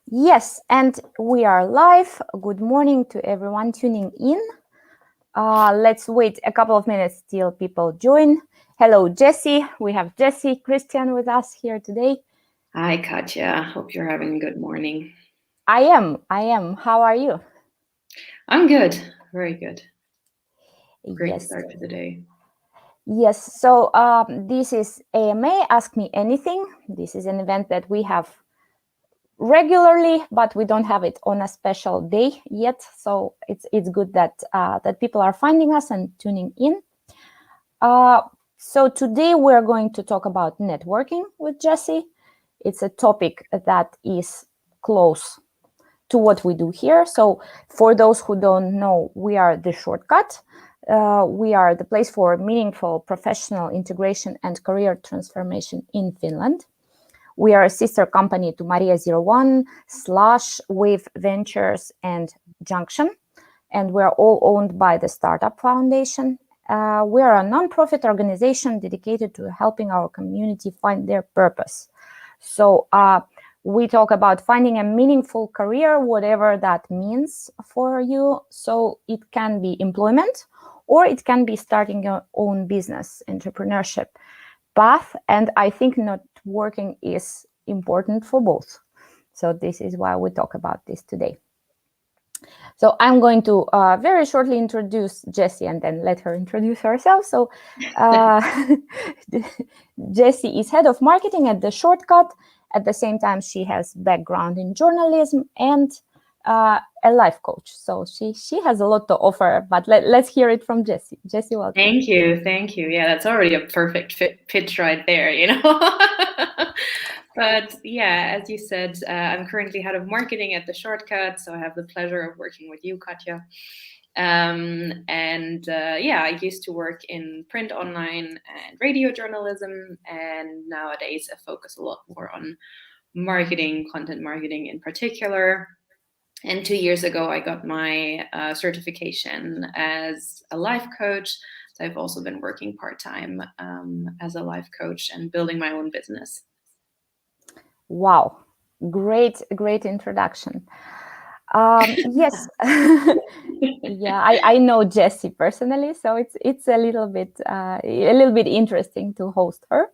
Yes, and we are live. Good morning to everyone tuning in. Let's wait a couple of minutes till people join. Hello, Jessi. We have Jessi Christian with us here today. Hi, Katya. Hope you're having a good morning. I am. How are you? I'm good. Very good. Great Yes. start to the day. Yes. So this is AMA, Ask Me Anything. This is an event that we have regularly, but we don't have it on a special day yet. So it's good that that people are finding us and tuning in. So today we're going to talk about networking with Jessi. It's a topic that is close to what we do here. So for those who don't know, we are the Shortcut. We are the place for meaningful professional integration and career transformation in Finland. We are a sister company to Maria01, Slash, Wave Ventures, and Junction. And we're all owned by the Startup Foundation. We are a nonprofit organization dedicated to helping our community find their purpose. So we talk about finding a meaningful career, whatever that means for you. So it can be employment, or it can be starting your own business, entrepreneurship path. And I think networking is important for both. So this is why we talk about this today. So I'm going to very shortly introduce Jessi and then let her introduce herself. So Jessi is head of marketing at The Shortcut. At the same time, she has background in journalism and a life coach. So she has a lot to offer, but let's hear it from Jessi. Jessi, welcome. Thank you. Thank you. Yeah, that's already a perfect pitch right there, you know. But yeah, as you said, I'm currently head of marketing at The Shortcut. So I have the pleasure of working with you, Katya. Yeah, I used to work in print, online, and radio journalism. And nowadays I focus a lot more on marketing, content marketing in particular. And 2 years ago, I got my certification as a life coach. So I've also been working part-time as a life coach and building my own business. Wow, great introduction. Yes, yeah, I know Jessi personally, so it's a little bit interesting to host her.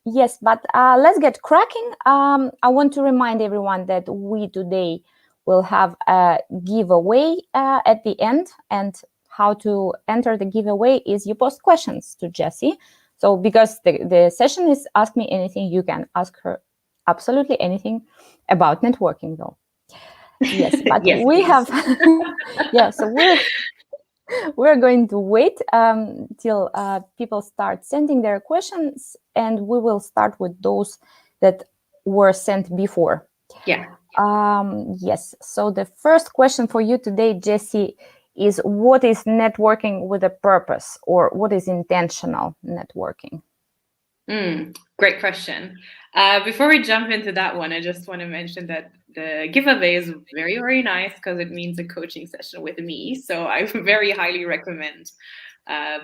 Yes, but let's get cracking. I want to remind everyone that we today will have a giveaway at the end, and how to enter the giveaway is you post questions to Jessi. So because the session is Ask Me Anything, you can ask her absolutely anything about networking, though. Yes, but Yes, we please. have, yeah, so we're going to wait till people start sending their questions, and we will start with those that were sent before. Yeah. Yes, so the first question for you today, Jessi, is what is networking with a purpose, or what is intentional networking? Great question. Before we jump into that one, I just want to mention that the giveaway is very, very nice because it means a coaching session with me. So I very highly recommend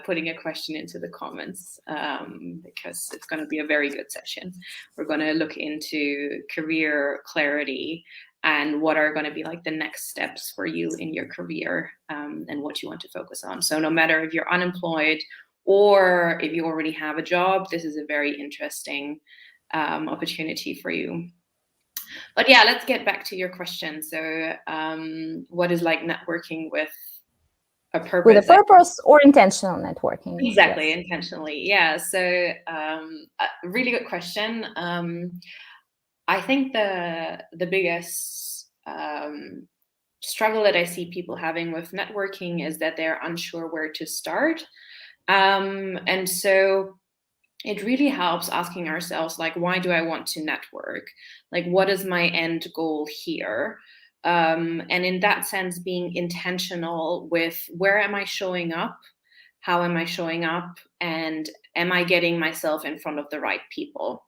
putting a question into the comments because it's going to be a very good session. We're going to look into career clarity and what are going to be like the next steps for you in your career and what you want to focus on. So no matter if you're unemployed or if you already have a job, this is a very interesting opportunity for you. But yeah, let's get back to your question. So what is like networking with a purpose? With a purpose or intentional networking? Exactly, Yes. intentionally. Yeah. So a really good question. I think the biggest struggle that I see people having with networking is that they're unsure where to start. And so it really helps asking ourselves, like, why do I want to network? Like, what is my end goal here? And in that sense, being intentional with where am I showing up? How am I showing up? And am I getting myself in front of the right people?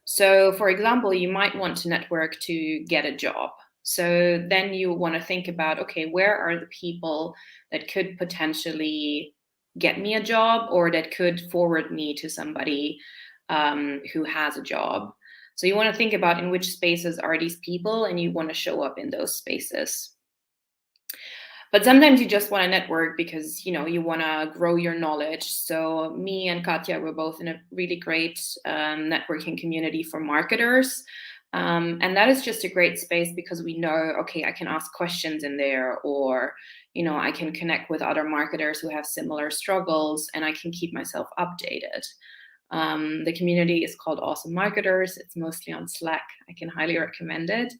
So, for example, you might want to network to get a job. So then you want to think about, okay, where are the people that could potentially get me a job or that could forward me to somebody who has a job? So you want to think about in which spaces are these people, and you want to show up in those spaces. But sometimes you just want to network because, you know, you want to grow your knowledge. So me and Katja were both in a really great networking community for marketers. And that is just a great space because we know, okay, I can ask questions in there, or, you know, I can connect with other marketers who have similar struggles, and I can keep myself updated. The community is called Awesome Marketers. It's mostly on Slack. I can highly recommend it.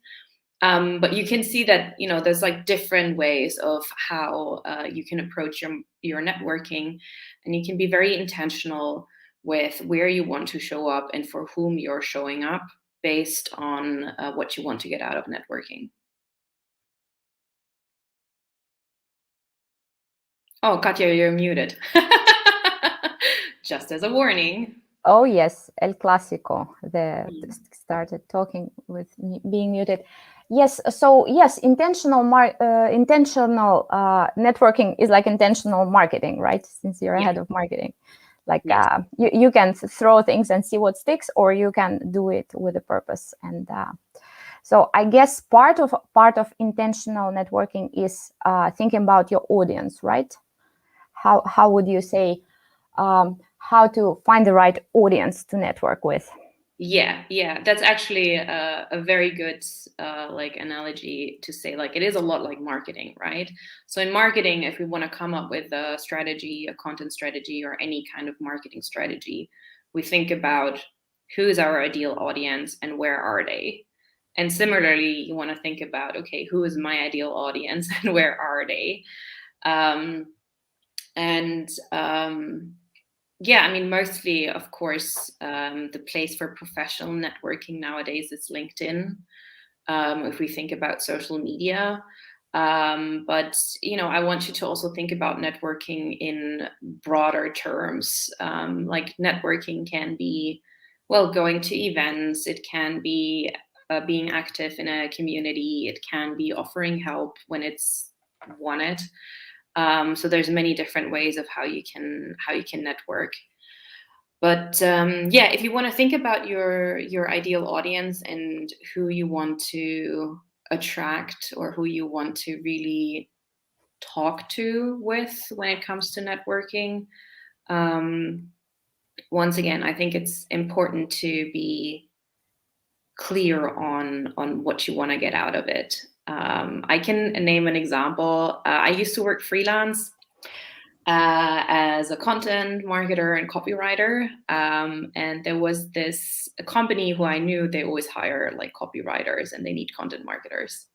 But you can see that, you know, there's like different ways of how you can approach your networking, and you can be very intentional with where you want to show up and for whom you're showing up based on what you want to get out of networking. Oh, Katja, you're muted. Just as a warning. Oh yes, El Clásico. Started talking with being muted. Yes. So yes, intentional networking is like intentional marketing, right? Since you're head of marketing, like yes. You can throw things and see what sticks, or you can do it with a purpose. And so I guess part of intentional networking is thinking about your audience, right? How would you say? How to find the right audience to network with? Yeah, that's actually a very good like analogy to say, like, it is a lot like marketing, right? So in marketing, if we want to come up with a strategy, a content strategy, or any kind of marketing strategy, we think about who is our ideal audience and where are they. And similarly, you want to think about, okay, who is my ideal audience and where are they? Yeah, I mean, mostly, of course, the place for professional networking nowadays is LinkedIn, if we think about social media. But, you know, I want you to also think about networking in broader terms. Like networking can be, well, going to events. It can be being active in a community. It can be offering help when it's wanted. So there's many different ways of how you can network. But yeah, if you want to think about your ideal audience and who you want to attract, or who you want to really talk to with when it comes to networking, once again, I think it's important to be clear on what you want to get out of it. I can name an example. I used to work freelance as a content marketer and copywriter. And there was a company who I knew, they always hire like copywriters and they need content marketers.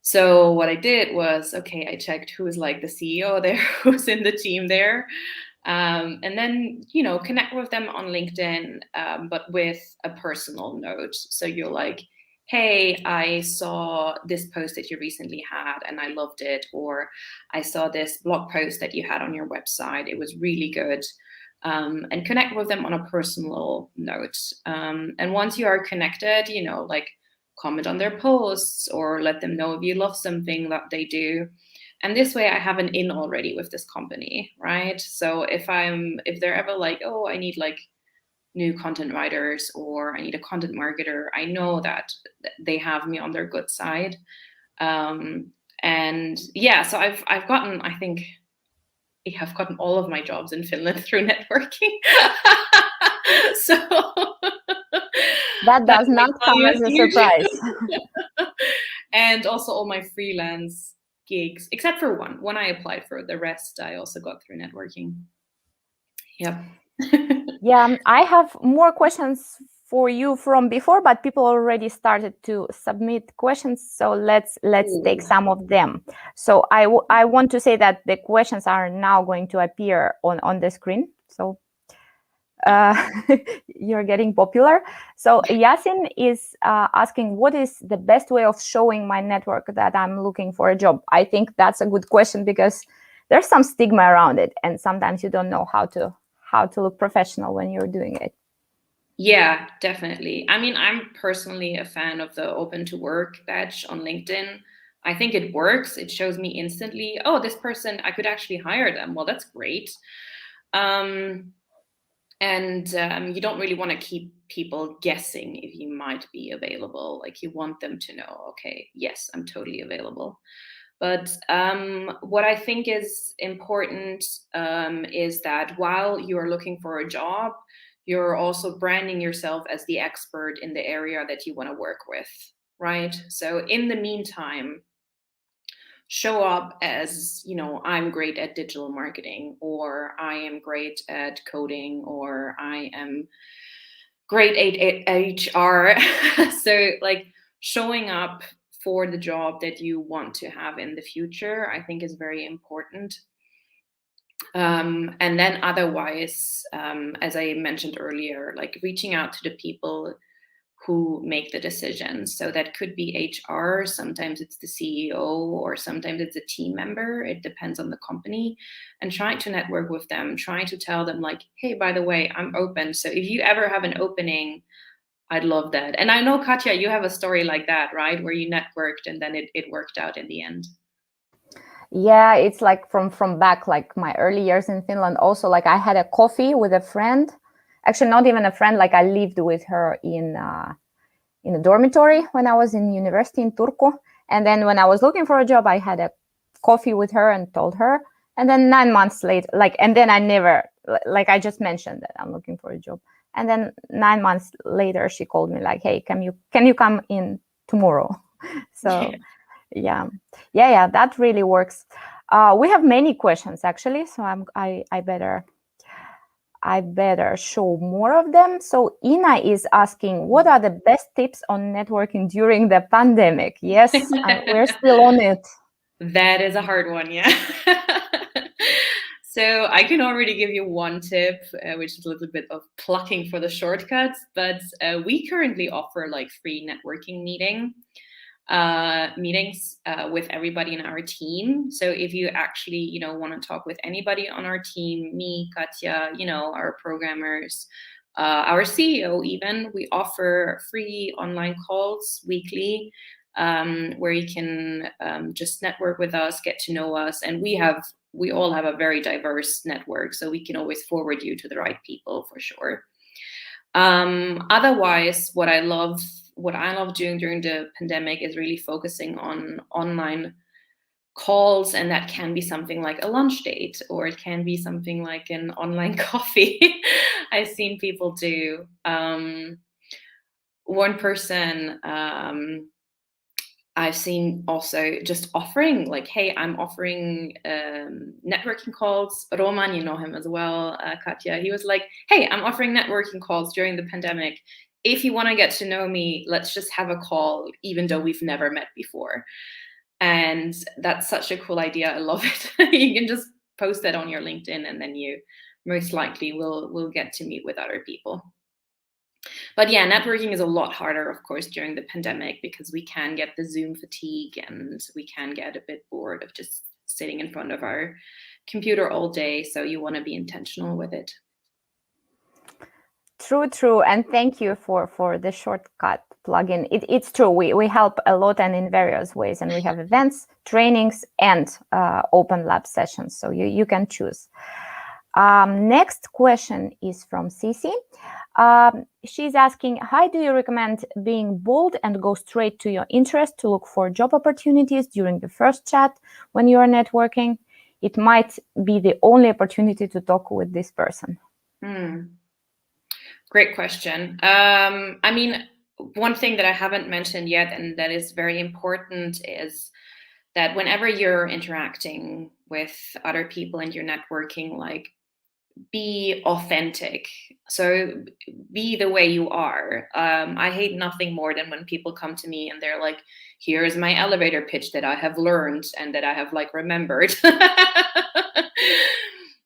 So what I did was, okay, I checked who is like the CEO there, who's in the team there. And then, you know, connect with them on LinkedIn, but with a personal note. So you're like, hey, I saw this post that you recently had and I loved it. Or I saw this blog post that you had on your website. It was really good. And connect with them on a personal note. And once you are connected, you know, like comment on their posts or let them know if you love something that they do. And this way I have an in already with this company, right? So if they're ever like, oh, I need like new content writers, or I need a content marketer, I know that they have me on their good side. And yeah, so I've gotten, I think I've gotten all of my jobs in Finland through networking. So that does not come as a surprise. And also all my freelance gigs, except for one I applied for. The rest I also got through networking. Yep. Yeah, I have more questions for you from before, but people already started to submit questions, so let's take some of them. So I want to say that the questions are now going to appear on the screen. So you're getting popular. So Yasin is asking, what is the best way of showing my network that I'm looking for a job? I think that's a good question because there's some stigma around it, and sometimes you don't know how to look professional when you're doing it. Yeah, definitely. I mean, I'm personally a fan of the open to work badge on LinkedIn. I think it works. It shows me instantly, oh, this person, I could actually hire them. Well, that's great. And you don't really want to keep people guessing if you might be available. Like, you want them to know, okay, yes, I'm totally available. But what I think is important is that while you are looking for a job, you're also branding yourself as the expert in the area that you want to work with, right? So in the meantime, show up as, I'm great at digital marketing, or I am great at coding, or I am great at HR. So, like, showing up for the job that you want to have in the future, I think, is very important. And then otherwise, as I mentioned earlier, like, reaching out to the people who make the decisions. So that could be HR, sometimes it's the CEO, or sometimes it's a team member. It depends on the company. And trying to network with them, trying to tell them, like, hey, by the way, I'm open. So if you ever have an opening, I'd love that. And I know, Katja, you have a story like that, right? Where you networked and then it worked out in the end. Yeah, it's like from back, like my early years in Finland. Also, like I had a coffee with a friend. Actually, not even a friend. Like I lived with her in a dormitory when I was in university in Turku. And then when I was looking for a job, I had a coffee with her and told her. And then 9 months later, and then I never, like I just mentioned that I'm looking for a job. And then 9 months later, she called me like, "Hey, can you come in tomorrow?" So yeah, that really works. We have many questions actually, so I better show more of them. So Ina is asking, what are the best tips on networking during the pandemic? Yes, we're still on it. That is a hard one, yeah. So I can already give you one tip, which is a little bit of plucking for the shortcuts, but we currently offer like free networking meetings with everybody in our team. So if you actually, want to talk with anybody on our team, me, Katja, our programmers, our CEO even, we offer free online calls weekly, where you can just network with us, get to know us. And we all have a very diverse network, so we can always forward you to the right people for sure. Otherwise, what I love doing during the pandemic is really focusing on online calls, and that can be something like a lunch date, or it can be something like an online coffee. I've seen people do. One person I've seen also just offering like, hey, I'm offering networking calls. Roman, you know him as well, Katja. He was like, hey, I'm offering networking calls during the pandemic. If you want to get to know me, let's just have a call, even though we've never met before. And that's such a cool idea. I love it. You can just post that on your LinkedIn, and then you most likely will get to meet with other people. But yeah, networking is a lot harder, of course, during the pandemic, because we can get the Zoom fatigue, and we can get a bit bored of just sitting in front of our computer all day. So you want to be intentional with it. True. And thank you for the shortcut plugin. It's true. We help a lot and in various ways. And we have events, trainings, and open lab sessions. So you can choose. Next question is from Cici. She's asking, how do you recommend being bold and go straight to your interest to look for job opportunities during the first chat when you are networking? It might be the only opportunity to talk with this person. Great question. I mean, one thing that I haven't mentioned yet, and that is very important, is that whenever you're interacting with other people and you're networking, like, be authentic. So be the way you are. I hate nothing more than when people come to me and they're like, here's my elevator pitch that I have learned and that I have like remembered.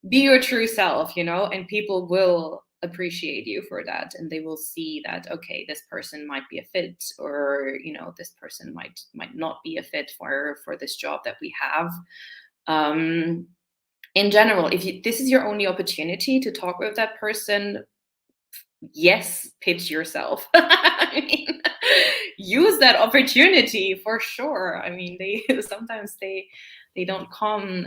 Be your true self, and people will appreciate you for that, and they will see that, okay, this person might be a fit, or this person might not be a fit for this job that we have. In general, if this is your only opportunity to talk with that person, yes, pitch yourself. I mean, use that opportunity for sure. I mean, sometimes they They don't come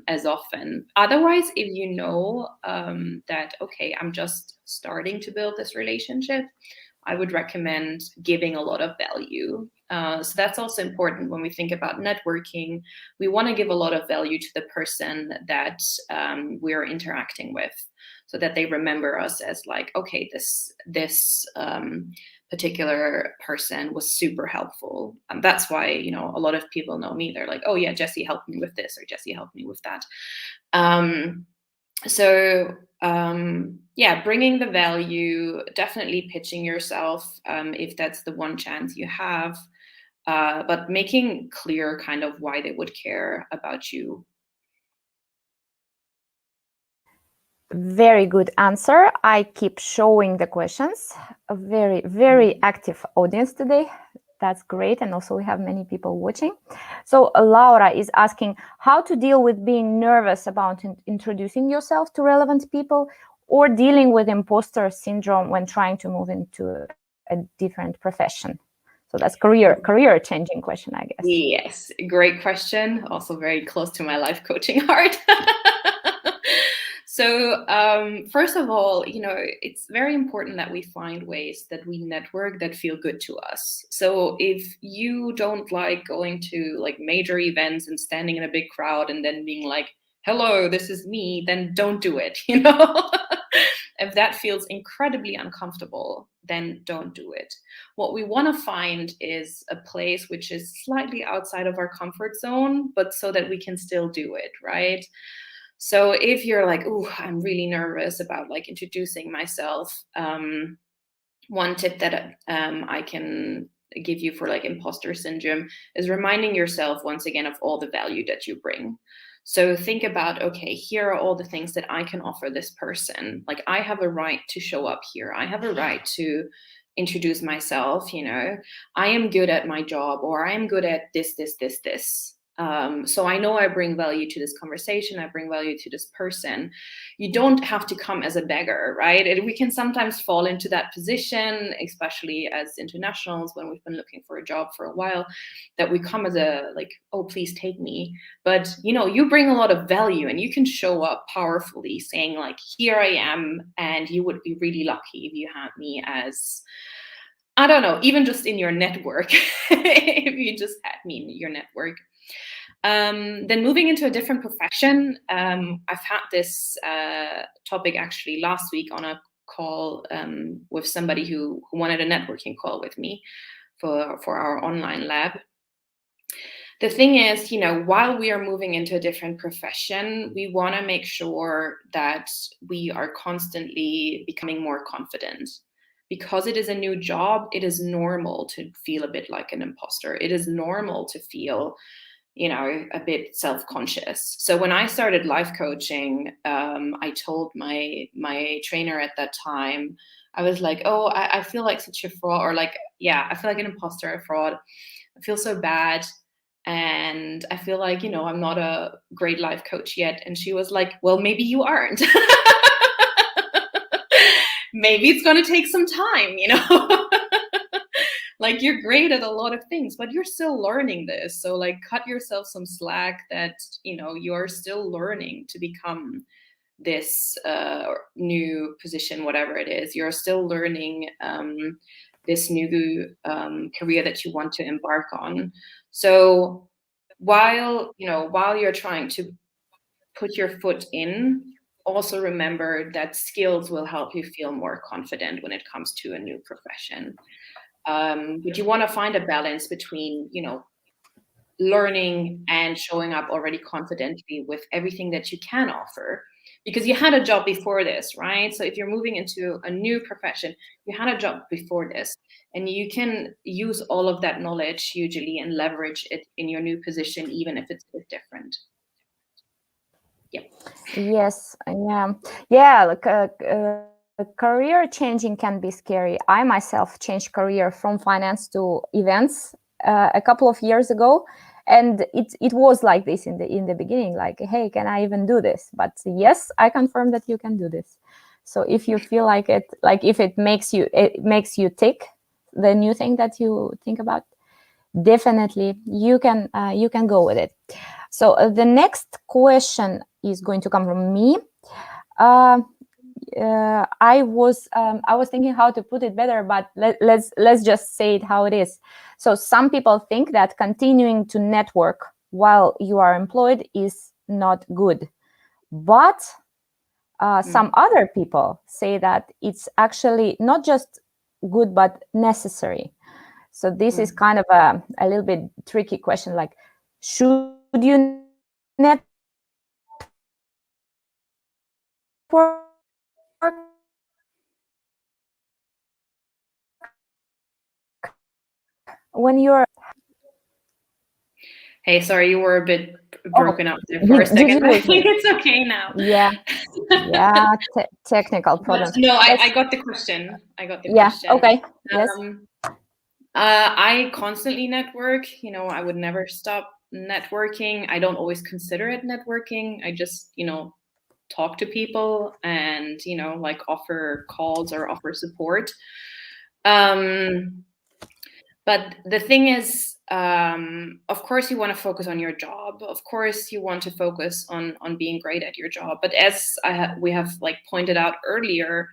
as often. Otherwise, if you know that, okay, I'm just starting to build this relationship, I would recommend giving a lot of value. So that's also important when we think about networking. We want to give a lot of value to the person that we're interacting with, so that they remember us as like, okay, this particular person was super helpful. And that's why, you know, a lot of people know me. They're like, oh yeah, Jessi helped me with this, or Jessi helped me with that. Yeah, bringing the value, definitely pitching yourself if that's the one chance you have, but making clear kind of why they would care about you. Very good answer. I keep showing the questions. A very, very active audience today. That's great. And also we have many people watching. So Laura is asking how to deal with being nervous about introducing yourself to relevant people, or dealing with imposter syndrome when trying to move into a different profession. So that's career changing question, I guess. Yes, great question. Also very close to my life coaching heart. So first of all, you know, it's very important that we find ways that we network that feel good to us. So if you don't like going to like major events and standing in a big crowd and then being like, hello, this is me, then don't do it, you know? If that feels incredibly uncomfortable, then don't do it. What we want to find is a place which is slightly outside of our comfort zone, but so that we can still do it, right? So if you're like, oh, I'm really nervous about like introducing myself, one tip that I can give you for like imposter syndrome is reminding yourself once again of all the value that you bring. So think about, okay, here are all the things that I can offer this person. Like I have a right to show up here. I have a right to introduce myself, you know, I am good at my job, or I am good at this. So I know I bring value to this conversation. I bring value to this person. You don't have to come as a beggar, right? And we can sometimes fall into that position, especially as internationals, when we've been looking for a job for a while, that we come as a like, oh, please take me. But, you know, you bring a lot of value and you can show up powerfully saying like, here I am. And you would be really lucky if you had me as, I don't know, even just in your network, if you just had me in your network. Then moving into a different profession, I've had this topic actually last week on a call with somebody who wanted a networking call with me for our online lab. The thing is, you know, while we are moving into a different profession, we want to make sure that we are constantly becoming more confident. Because it is a new job, it is normal to feel a bit like an imposter. It is normal to feel, you know, a bit self-conscious. So when I started life coaching, I told my trainer at that time, I was like, oh, I feel like such a fraud, or like, yeah, I feel like an imposter, a fraud. I feel so bad. And I feel like, you know, I'm not a great life coach yet. And she was like, well, maybe you aren't. Maybe it's going to take some time, you know? Like you're great at a lot of things, but you're still learning this. So like cut yourself some slack that, you know, you're still learning to become this new position, whatever it is. You're still learning this new career that you want to embark on. So while you're trying to put your foot in, also remember that skills will help you feel more confident when it comes to a new profession. But you want to find a balance between, you know, learning and showing up already confidently with everything that you can offer, because you had a job before this, right? So if you're moving into a new profession, you had a job before this, and you can use all of that knowledge usually and leverage it in your new position, even if it's a bit different. Yeah. Yes. Yeah. Like career changing can be scary. I myself changed career from finance to events a couple of years ago, and it was like this in the beginning. Like, hey, can I even do this? But yes, I confirm that you can do this. So if you feel like it, like if it makes you tick, the new thing that you think about, definitely you can go with it. So the next question is going to come from me. I was thinking how to put it better, but let's just say it how it is. So some people think that continuing to network while you are employed is not good, but some other people say that it's actually not just good but necessary. So this is kind of a little bit tricky question, like, should you network when you're Hey, sorry, you were a bit broken up there for a second. I think it's okay now. Yeah, technical problems. But no, I got the question. I got the Yeah, question. okay, yes. I constantly network. I would never stop networking. I don't always consider it networking. I just, talk to people and, like offer calls or offer support. But the thing is, of course, you want to focus on your job. Of course, you want to focus on being great at your job. But as we have like pointed out earlier,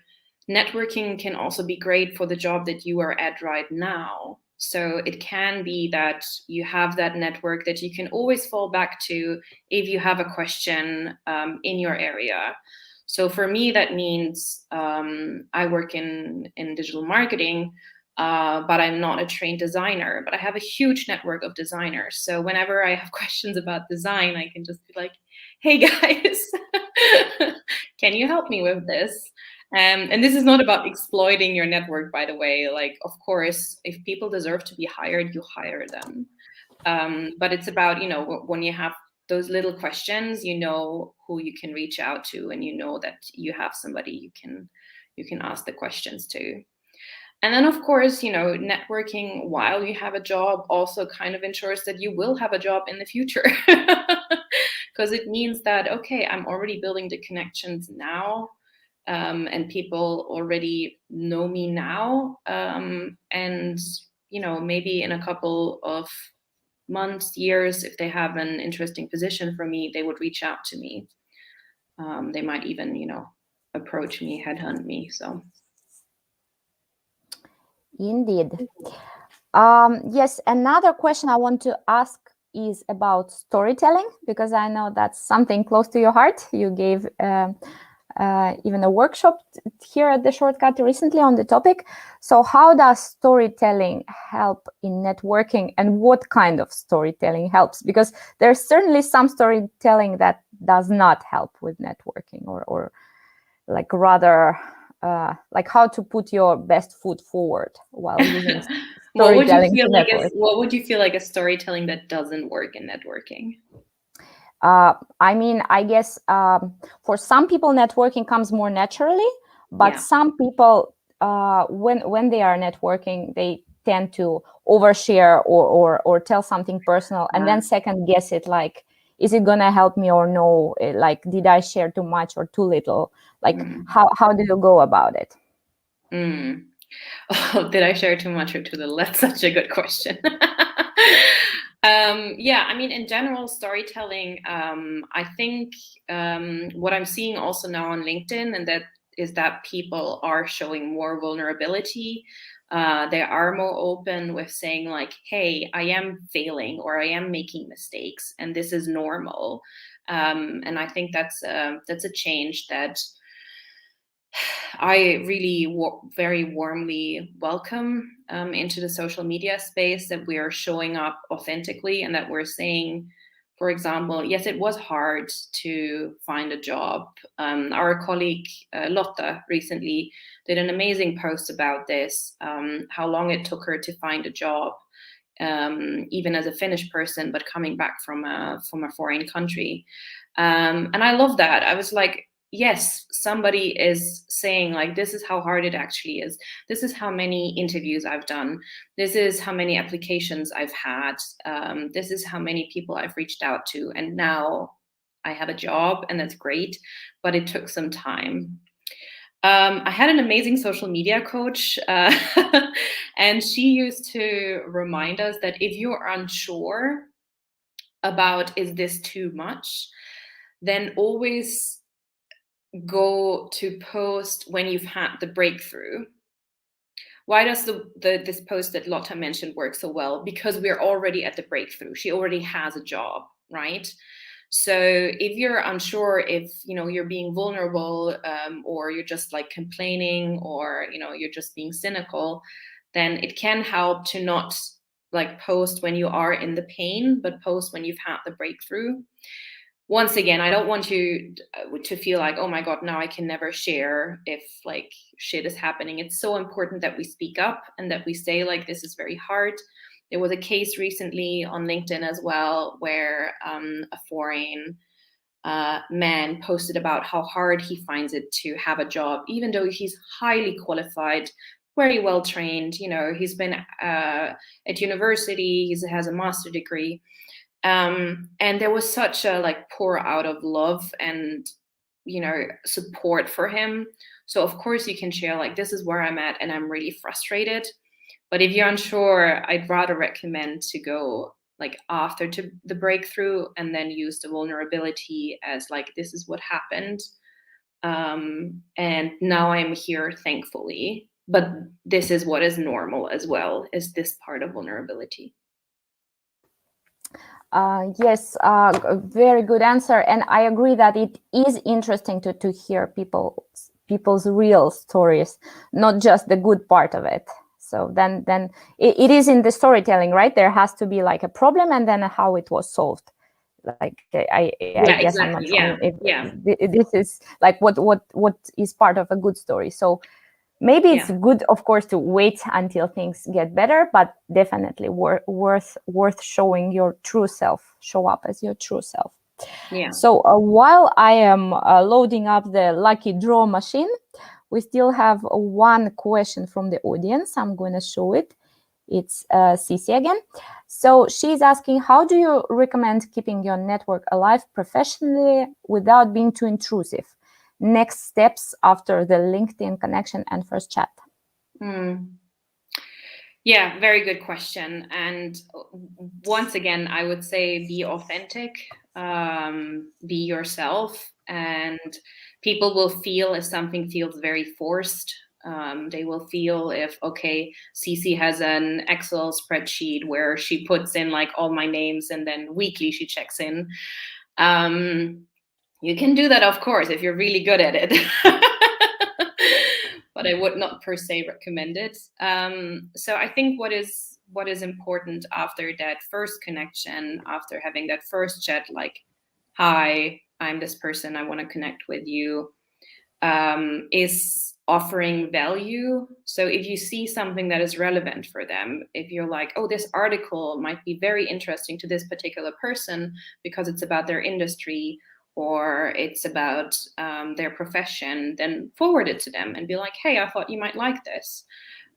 networking can also be great for the job that you are at right now. So it can be that you have that network that you can always fall back to if you have a question in your area. So for me, that means I work in digital marketing. But I'm not a trained designer, but I have a huge network of designers. So whenever I have questions about design, I can just be like, hey guys, can you help me with this? And this is not about exploiting your network, by the way. Like, of course, if people deserve to be hired, you hire them. But it's about, when you have those little questions, you know who you can reach out to, and you know that you have somebody you can ask the questions to. And then, of course, networking while you have a job also kind of ensures that you will have a job in the future. Because it means that, okay, I'm already building the connections now, and people already know me now. And, maybe in a couple of months, years, if they have an interesting position for me, they would reach out to me. They might even, approach me, headhunt me. So. Indeed. Yes, another question I want to ask is about storytelling, because I know that's something close to your heart. You gave even a workshop here at the Shortcut recently on the topic. So how does storytelling help in networking, and what kind of storytelling helps? Because there's certainly some storytelling that does not help with networking, or like rather like how to put your best foot forward while using storytelling to network. What would you feel like a storytelling that doesn't work in networking? I mean, I guess for some people, networking comes more naturally, but some people, when they are networking, they tend to overshare or tell something personal, and then second guess it, like, is it gonna help me or no? Like, did I share too much or too little? Like, how do you go about it? Oh, did I share too much or too little? That's such a good question. I mean, in general, storytelling, I think what I'm seeing also now on LinkedIn, and that is that people are showing more vulnerability. They are more open with saying like, hey, I am failing, or I am making mistakes, and this is normal. And I think that's a change that I really very warmly welcome into the social media space, that we are showing up authentically, and that we're saying, for example, yes, it was hard to find a job. Our colleague Lotta recently did an amazing post about this, how long it took her to find a job, even as a Finnish person, but coming back from a foreign country. And I love that. I was like, yes, somebody is saying like, this is how hard it actually is. This is how many interviews I've done. This is how many applications I've had. This is how many people I've reached out to. And now I have a job, and that's great, but it took some time. I had an amazing social media coach, and she used to remind us that if you're unsure, about, is this too much? Then always go to post when you've had the breakthrough. Why does this post that Lotta mentioned work so well? Because we're already at the breakthrough. She already has a job, right? So if you're unsure, if you're being vulnerable, or you're just like complaining, or you're just being cynical, then it can help to not like post when you are in the pain, but post when you've had the breakthrough. Once again, I don't want you to feel like, oh my God, now I can never share if like shit is happening. It's so important that we speak up and that we say like, this is very hard. There was a case recently on LinkedIn as well where a foreign man posted about how hard he finds it to have a job, even though he's highly qualified, very well trained. He's been at university, he has a master's degree. And there was such a like pour out of love and support for him. So of course you can share like, this is where I'm at and I'm really frustrated. But if you're unsure, I'd rather recommend to go like after to the breakthrough and then use the vulnerability as like, this is what happened. And now I'm here, thankfully. But this is what is normal as well, is this part of vulnerability. Yes, very good answer. And I agree that it is interesting to hear people's real stories, not just the good part of it. So then it is in the storytelling, right? There has to be like a problem and then how it was solved. Like I guess exactly. I'm not sure if this is like what is part of a good story. So maybe it's good, of course, to wait until things get better, but definitely worth showing your true self, show up as your true self. Yeah. So while I am loading up the lucky draw machine, we still have one question from the audience. I'm going to show it. It's Cici again. So she's asking, how do you recommend keeping your network alive professionally without being too intrusive? Next steps after the LinkedIn connection and first chat? Yeah, very good question. And once again, I would say be authentic, be yourself, and people will feel if something feels very forced. They will feel if, okay, Cici has an Excel spreadsheet where she puts in like all my names and then weekly she checks in. You can do that, of course, if you're really good at it. But I would not per se recommend it. So I think what is important after that first connection, after having that first chat, like, hi, I'm this person, I want to connect with you, is offering value. So if you see something that is relevant for them, if you're like, oh, this article might be very interesting to this particular person because it's about their industry or it's about their profession, then forward it to them and be like, hey, I thought you might like this.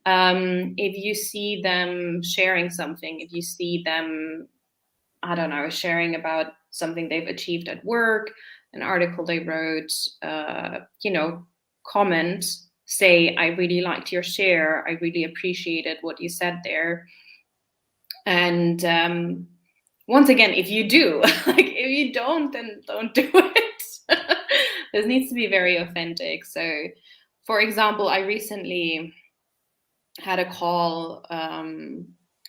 If you see them sharing something, if you see them, I don't know, sharing about something they've achieved at work, an article they wrote, comment, say, I really liked your share. I really appreciated what you said there. And once again, if you do, like if you don't, then don't do it. This needs to be very authentic. So, for example, I recently had a call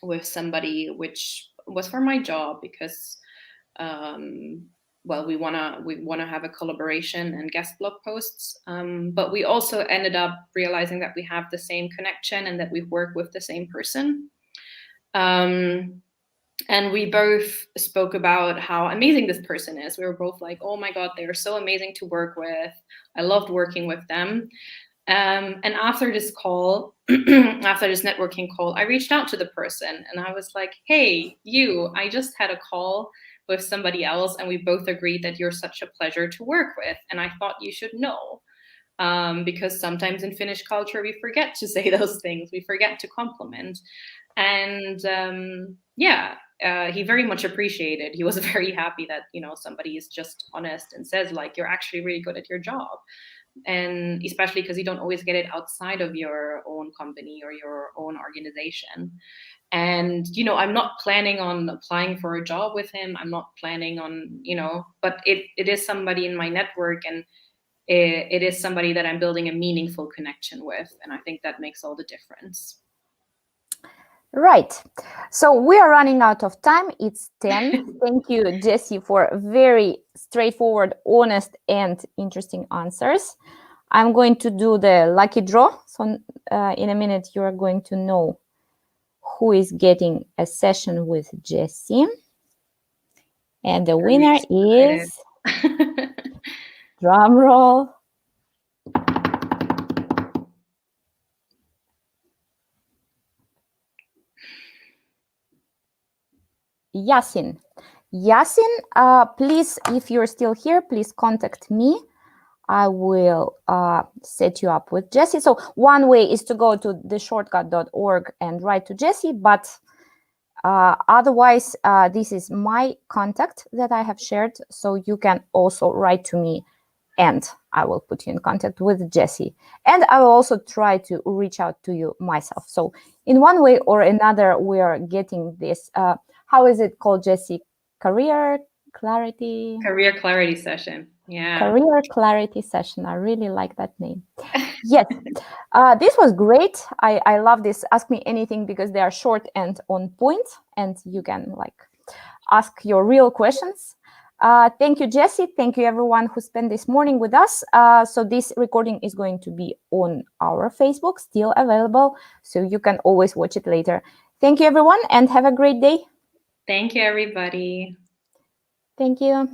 with somebody, which was for my job because, well, we wanna have a collaboration and guest blog posts. But we also ended up realizing that we have the same connection and that we work with the same person. And we both spoke about how amazing this person is. We were both like, oh my God, they are so amazing to work with. I loved working with them. And after this call, after this networking call, I reached out to the person and I was like, hey, I just had a call with somebody else and we both agreed that you're such a pleasure to work with. And I thought you should know. Because sometimes in Finnish culture, we forget to say those things. We forget to compliment. And he very much appreciated. He was very happy that, somebody is just honest and says like, you're actually really good at your job. And especially because you don't always get it outside of your own company or your own organization. And, I'm not planning on applying for a job with him. I'm not planning on, but it is somebody in my network, and it is somebody that I'm building a meaningful connection with. And I think that makes all the difference. Right. So we are running out of time. It's 10. Thank you, Jessi, for very straightforward, honest, and interesting answers. I'm going to do the lucky draw. So in a minute, you are going to know who is getting a session with Jessi. And the winner is, drum roll, Yasin. Yasin, please, if you're still here, please contact me. I will set you up with Jessi. So one way is to go to theshortcut.org and write to Jessi, but otherwise, this is my contact that I have shared. So you can also write to me and I will put you in contact with Jessi. And I will also try to reach out to you myself. So in one way or another, we are getting this, how is it called, Jessi? Career clarity session. Yeah. Career clarity session. I really like that name. Yes. This was great. I love this Ask Me Anything because they are short and on point, and you can ask your real questions. Thank you, Jessi. Thank you, everyone who spent this morning with us. So this recording is going to be on our Facebook, still available, so you can always watch it later. Thank you, everyone, and have a great day. Thank you, everybody. Thank you.